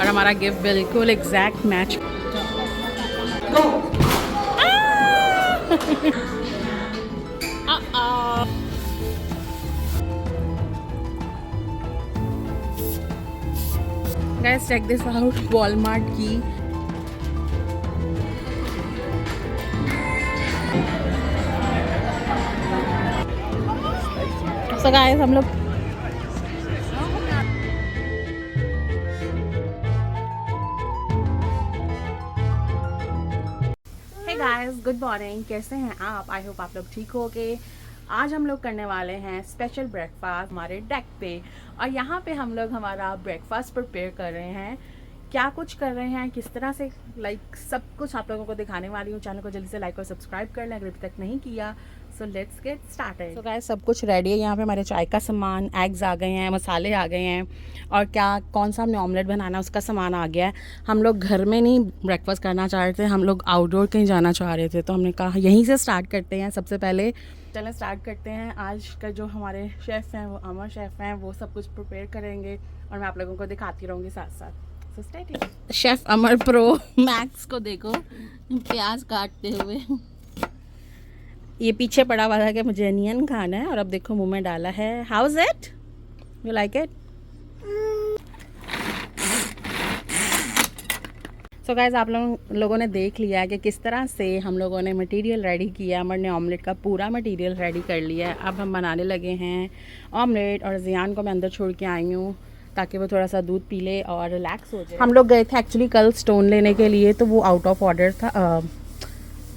और हमारा गिफ्ट बिल्कुल exact match. Guys check this out, Walmart की। सो गाइस हम लोग गाइस गुड मॉर्निंग, कैसे हैं आप? आई होप आप लोग ठीक होगे। आज हम लोग करने वाले हैं स्पेशल ब्रेकफास्ट हमारे डेक पे, और यहाँ पे हम लोग हमारा ब्रेकफास्ट प्रिपेयर कर रहे हैं। क्या कुछ कर रहे हैं, किस तरह से, सब कुछ आप लोगों को दिखाने वाली हूँ। चैनल को जल्दी से लाइक और सब्सक्राइब कर लें अगर अभी तक नहीं किया। So let's get started. So guys सब कुछ रेडी है। यहाँ पे हमारे चाय का सामान, एग्स आ गए हैं, मसाले आ गए हैं, और क्या कौन सा हमने ऑमलेट बनाना उसका सामान आ गया है। हम लोग घर में नहीं ब्रेकफास्ट करना चाह रहे थे, हम लोग आउटडोर कहीं जाना चाह रहे थे, तो हमने कहा यहीं से स्टार्ट करते हैं। सबसे पहले चलें स्टार्ट करते हैं। आज का जो हमारे शेफ़ हैं वो अमर शेफ़ हैं, वो सब कुछ प्रिपेयर करेंगे और मैं आप लोगों को दिखाती रहूँगी साथ साथ। शेफ़ अमर प्रो मैक्स को देखो प्याज काटते हुए। ये पीछे पड़ा हुआ था कि मुझे अनियन खाना है, और अब देखो मुंह में डाला है। How is it? You like it? So guys आप लोगों ने देख लिया है कि किस तरह से हम लोगों ने मटेरियल रेडी किया। अमर ने ऑमलेट का पूरा मटेरियल रेडी कर लिया है। अब हम बनाने लगे हैं ऑमलेट, और जियान को मैं अंदर छोड़ के आई हूँ ताकि वो थोड़ा सा दूध पी ले और रिलैक्स हो जाए। हम लोग गए थे एक्चुअली कल स्टोन लेने के लिए, तो वो आउट ऑफ ऑर्डर था।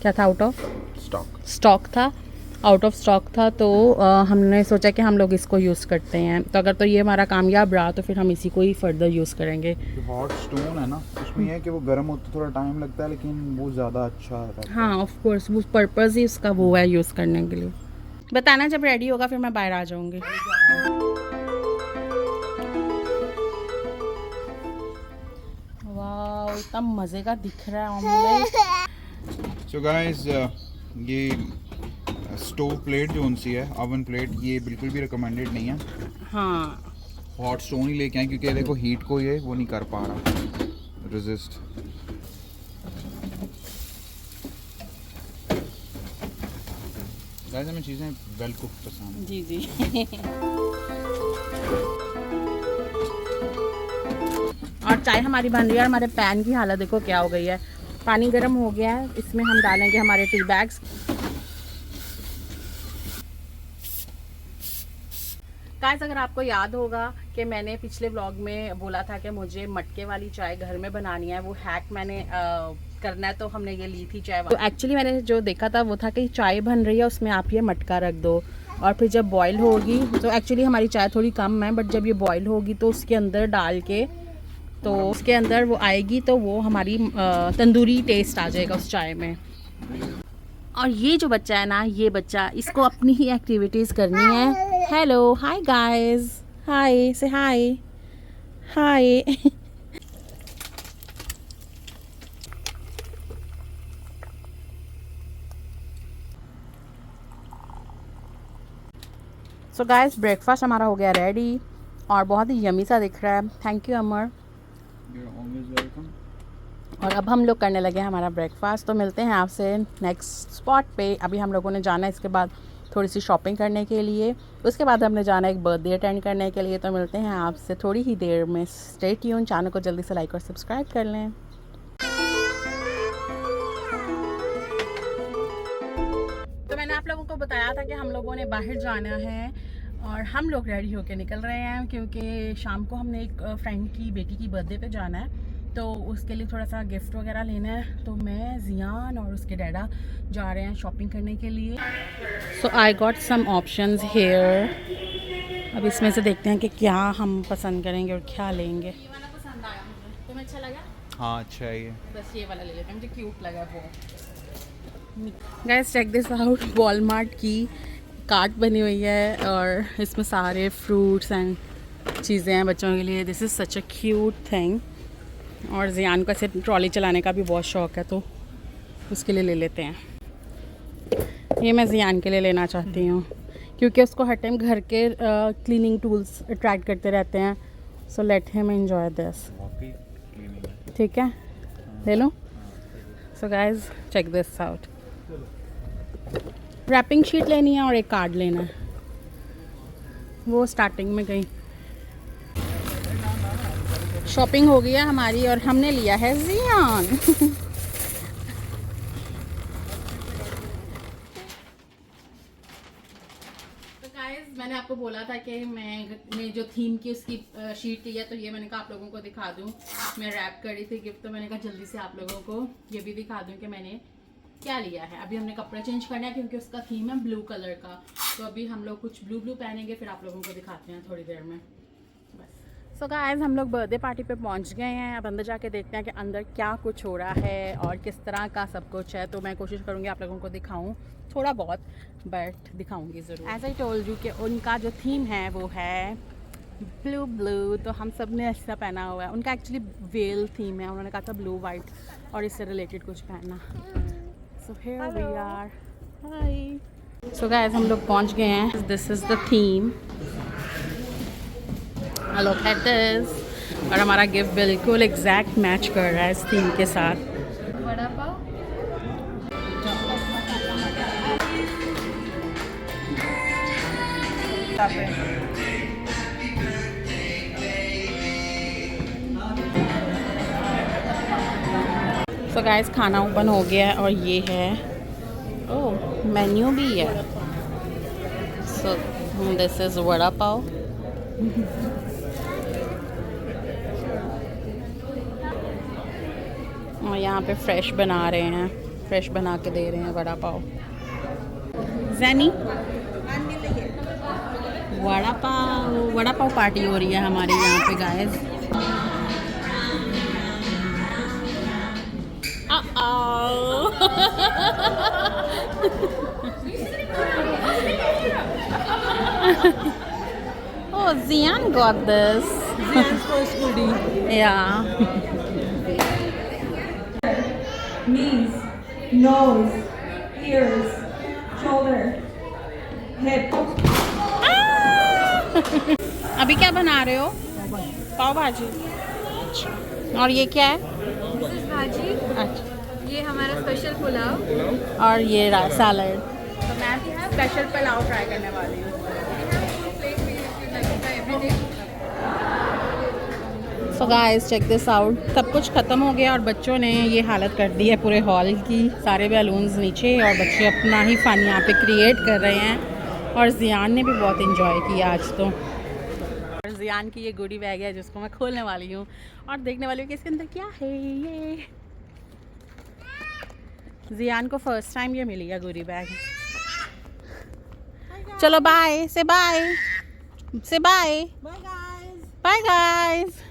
क्या था? आउट ऑफ स्टॉक था, आउट ऑफ स्टॉक था। तो हमने सोचा कि हम लोग इसको यूज़ करते हैं, तो अगर तो ये हमारा कामयाब रहा तो फिर हम इसी को ही फर्दर यूज़ करेंगे। हॉट स्टोन है ना, उसमें है कि वो गर्म होता थोड़ा टाइम लगता है, लेकिन वो ज़्यादा अच्छा है। हाँ ऑफ कोर्स, वो पर्पज़ ही उसका वो है यूज़ करने के लिए। बताना जब रेडी होगा, फिर मैं बाहर आ जाऊँगी। वाह इतना मज़े का दिख रहा है ऑमलेट। सो गाइस ये स्टोव प्लेट जो उनसी है, ओवन प्लेट, ये बिल्कुल भी रिकमेंडेड नहीं है। हाँ हॉट स्टोन ही लेके आए, क्योंकि देखो हीट को ये वो नहीं कर पा रहा रेजिस्ट। गाइस हमें चीज़ें वेल कुक पसंद है। जी जी। और चाय हमारी बन रही है, और हमारे पैन की हालत देखो क्या हो गई है। पानी गर्म हो गया है, इसमें हम डालेंगे हमारे टी बैग्स। गाइस अगर आपको याद होगा कि मैंने पिछले व्लॉग में बोला था कि मुझे मटके वाली चाय घर में बनानी है, वो हैक मैंने करना है, तो हमने ये ली थी चाय। तो एक्चुअली मैंने जो देखा था वो था कि चाय बन रही है, उसमें आप ये मटका रख दो, और फिर जब बॉईल होगी, तो एक्चुअली हमारी चाय थोड़ी कम है, बट जब ये बॉईल होगी तो उसके अंदर डाल के, तो उसके अंदर वो आएगी, तो वो हमारी तंदूरी टेस्ट आ जाएगा उस चाय में। और ये जो बच्चा है ना, ये बच्चा, इसको अपनी ही एक्टिविटीज़ करनी है। हेलो, हाय गाइस, हाय, से हाय, हाय। सो गाइस ब्रेकफास्ट हमारा हो गया रेडी, और बहुत ही यमी सा दिख रहा है। थैंक यू अमर। और अब हम लोग करने लगे हैं हमारा ब्रेकफास्ट। तो मिलते हैं आपसे नेक्स्ट स्पॉट पे। अभी हम लोगों ने जाना है इसके बाद थोड़ी सी शॉपिंग करने के लिए, उसके बाद हमने जाना है एक बर्थडे अटेंड करने के लिए। तो मिलते हैं आपसे थोड़ी ही देर में। स्टे ट्यून, चैनल को जल्दी से लाइक और सब्सक्राइब कर लें। तो मैंने आप लोगों को बताया था कि हम लोगों ने बाहर जाना है, और हम लोग रेडी होकर निकल रहे हैं, क्योंकि शाम को हमने एक फ्रेंड की बेटी की बर्थडे पे जाना है, तो उसके लिए थोड़ा सा गिफ्ट वगैरह लेना है। तो मैं, जियान और उसके डैडा जा रहे हैं शॉपिंग करने के लिए। So I got some options here. अब इसमें से देखते हैं कि क्या हम पसंद करेंगे और क्या लेंगे। ये वाला पसंद आया मुझे, तुम्हें अच्छा लगा? हाँ अच्छा है ये। बस ये वाला ले लेते हैं, मुझे क्यूट लगा वो। Guys check this out, Walmart की कार्ट बनी हुई है, और इसमें सारे फ्रूट्स एंड चीज़ें हैं बच्चों के लिए। This is such a cute thing. और जियान को ऐसे ट्रॉली चलाने का भी बहुत शौक़ है, तो उसके लिए ले लेते हैं। ये मैं जियान के लिए लेना चाहती हूँ, क्योंकि उसको हर टाइम घर के क्लीनिंग टूल्स अट्रैक्ट करते रहते हैं। So let him enjoy this. Cleaning है। ठीक है, ले लो। So guys check this out. Wrapping sheet लेनी है और एक कार्ड लेना है, वो स्टार्टिंग में गई। शॉपिंग हो गई है हमारी और हमने लिया है जियान। तो गाइस मैंने आपको बोला था कि मैं जो थीम की उसकी शीट ली है, तो ये मैंने कहा आप लोगों को दिखा दूं। मैं रैप करी थी गिफ्ट, तो मैंने कहा जल्दी से आप लोगों को ये भी दिखा दूं कि मैंने क्या लिया है। अभी हमने कपड़े चेंज करना है क्योंकि उसका थीम है ब्लू कलर का, तो अभी हम लोग कुछ ब्लू पहनेंगे, फिर आप लोगों को दिखाते हैं थोड़ी देर में। बस सो गाइस हम लोग बर्थडे पार्टी पे पहुंच गए हैं। अब अंदर जाके देखते हैं कि अंदर क्या कुछ हो रहा है और किस तरह का सब कुछ है। तो मैं कोशिश करूँगी आप लोगों को दिखाऊं थोड़ा बहुत, बट दिखाऊंगी ज़रूर। एज आई टोल्ड यू कि उनका जो थीम है वो है ब्लू, तो हम सब ने ऐसा पहना हुआ है। उनका एक्चुअली वेल थीम है, उन्होंने कहा था ब्लू वाइट और इससे रिलेटेड कुछ पहनना। So here we are. Hi. So guys हम लोग पहुंच गए हैं। This is the theme, look at this. और हमारा गिफ्ट बिल्कुल एग्जैक्ट मैच कर रहा है इस थीम के साथ। वड़ा पाव। सो गाइस खाना ओपन हो गया है और ये है, ओह मेन्यू भी है। So this is vada pav. और यहाँ पे फ्रेश बना रहे हैं, फ्रेश बना के दे रहे हैं वड़ा पाव। जैनी वड़ा पाव पार्टी हो रही है हमारे यहाँ पे guys. Oh, Zian got this. Zian's first goodie. Yeah. Knees, nose, ears, shoulder, hip. अभी क्या बना रहे हो? पाव भाजी। और ये क्या है? This is भाजी। अच्छा। ये हमारा स्पेशल पुलाव। और ये सैलड। तो मैं स्पेशल पुलाव ट्राई करने वाली हूँ। So guys check this out. सब कुछ ख़त्म हो गया और बच्चों ने ये हालत कर दी है पूरे हॉल की। सारे बैलून्स नीचे और बच्चे अपना ही फन यहाँ पे क्रिएट कर रहे हैं। और जियान ने भी बहुत इंजॉय किया आज तो। और जियान की ये गुडी बैग है जिसको मैं खोलने वाली हूँ और देखने वाली हूँ कि इसके अंदर क्या है। ये जियान को फर्स्ट टाइम ये मिली है गुडी बैग। चलो बाय से बाय से bye bye guys.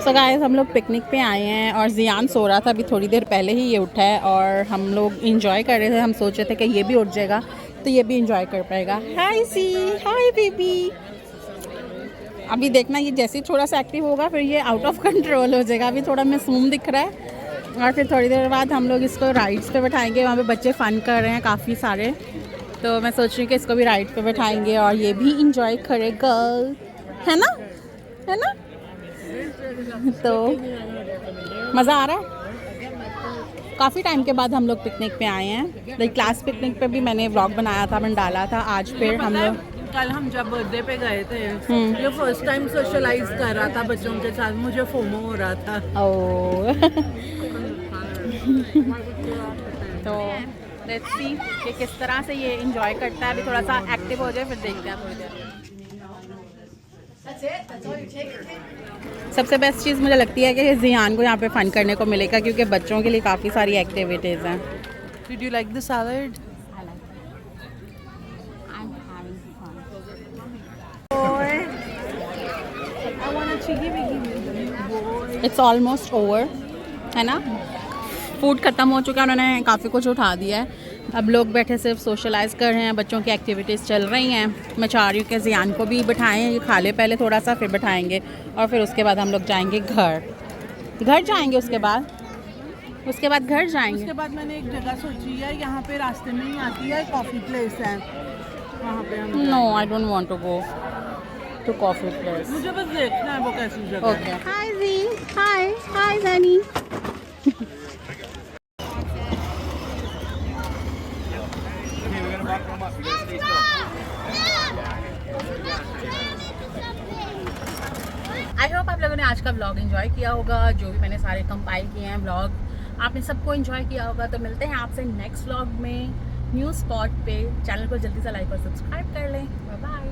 So guys हम लोग पिकनिक पे आए हैं और जियान सो रहा था, अभी थोड़ी देर पहले ही ये उठा है और हम लोग इंजॉय कर रहे थे। हम सोच रहे थे कि ये भी उठ जाएगा तो ये भी इंजॉय कर पाएगा। हाय सी, हाय बेबी। अभी देखना ये जैसे ही थोड़ा सा एक्टिव होगा फिर ये आउट ऑफ कंट्रोल हो जाएगा। अभी थोड़ा मासूम दिख रहा है और फिर थोड़ी देर बाद हम लोग इसको राइड्स पे बैठाएंगे। वहाँ पे बच्चे फ़न कर रहे हैं काफ़ी सारे, तो मैं सोच रही हूँ कि इसको भी राइड पे बैठाएंगे और ये भी इंजॉय करेगा, है ना, है ना। तो मज़ा आ रहा है। काफ़ी टाइम के बाद हम लोग पिकनिक पे आए हैं। लाइक क्लास पिकनिक पे भी मैंने व्लॉग बनाया था, मैंने डाला था। आज फिर हम लोग कल हम जब बर्थडे पे गए थे, ये फर्स्ट टाइम सोशलाइज कर रहा था बच्चों के साथ, मुझे फोमो हो रहा था। ओ तो लेट्स सी कि किस तरह से ये इंजॉय करता है। अभी थोड़ा सा एक्टिव हो जाए फिर देखते हैं थोड़ी देर। सबसे बेस्ट चीज़ मुझे लगती है कि जियान को यहाँ पे फ़न करने को मिलेगा क्योंकि बच्चों के लिए काफ़ी सारी एक्टिविटीज़ हैं। Did you like the salad? It's almost over, है ना। फूड ख़त्म हो चुका है, उन्होंने काफ़ी कुछ उठा दिया है। अब लोग बैठे सिर्फ सोशलाइज़ कर रहे हैं, बच्चों की एक्टिविटीज़ चल रही हैं। मैं चाह रही हूँ कि जियान को भी बिठाएं, ये खा ले पहले थोड़ा सा, फिर बिठाएंगे और फिर उसके बाद हम लोग जाएंगे घर जाएंगे उसके बाद घर जाएंगे। उसके बाद मैंने एक जगह सोची है, यहाँ पे रास्ते में ही आती है, कॉफ़ी प्लेस है वहाँ पे हम no I don't want to go. To coffee place. मुझे बस देखना है वो कैसी जगह ओके है। हाय जी, हाय हाय जैनी। आई होप आप लोगों ने आज का व्लॉग एंजॉय किया होगा। जो भी मैंने सारे कंपाइल किए हैं व्लॉग आपने सबको एंजॉय किया होगा। तो मिलते हैं आपसे नेक्स्ट व्लॉग में न्यू स्पॉट पे। चैनल को जल्दी से लाइक और सब्सक्राइब कर लें। Bye bye.